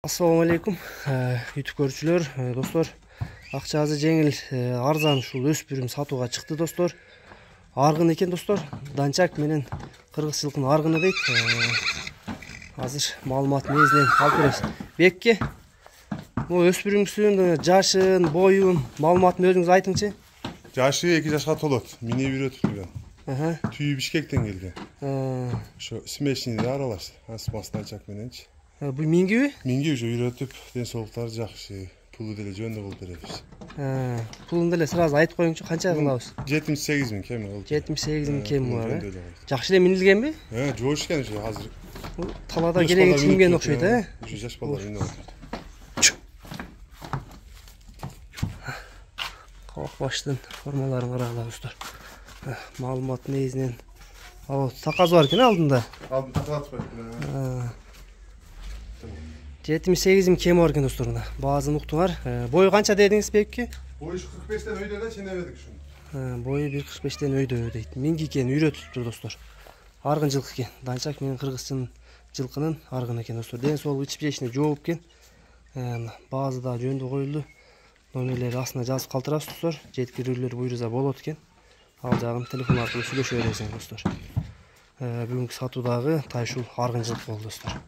Assalamu alaikum YouTube көрүүчүлөр, достор. Акчасы жеңил, арзан ушул өспүрүм сатууга чыкты, достор. Аргын экен, достор. Данчак менен кыргыз жылкынын аргыны дейт. Азыр маалымат негизинен алып беребиз. Бекке, бул өспүрүмсүн жашын, боюн маалыматын өзүңүз айтыңчы. Жашы 2 жашка толот. Мини үйрөтүп жүргөн. Түйү Бишкектен келген. Ошо смешниде аралаш. Асмас Данчак мененчи. Бул мингиби? Минги уже үйрөтүп, ден соолуктары жакшы. Пулу деле жөнүндө кылып беребиз. Пулун деле сразу айтып коюңчу, канча кылабыз? 78 000 кем кылып. 78 000 кем бар. Жакшы эле минилгенби? Жоошкен уже азыр. Талаада кереги түшүнген окшойт, Уже жаш балдар минип атат. Калак баштын формаларын карагыла, достор. Маалымат негизинен таказ бар экен алдында. Алдында таказ бар. 78 000 кем бар экен, достор. Баазын уктуңар. Бою канча дедиңиз, Бекке? Бою 45тен өйдө эле ченебедик ушуну. Бою 1.45тен өйдө дейт. Минги экен, үйрөтүптүр, достор. Аргын жылкы экен. Данчак менен кыргызчын жылкынын аргыны экен, достор. Ден соолук ичип жешине жооп экен. Баазы да жөндө коюлду. Номерлери астына жазып калтырабыз, достор. Жеткирүүлөр буйруза болот экен. Ал жагын телефон аркылуу сүйлөшө бересиң, достор. Бүгүнкү сатуудагы тай ушул аргын жылкы болду, достор.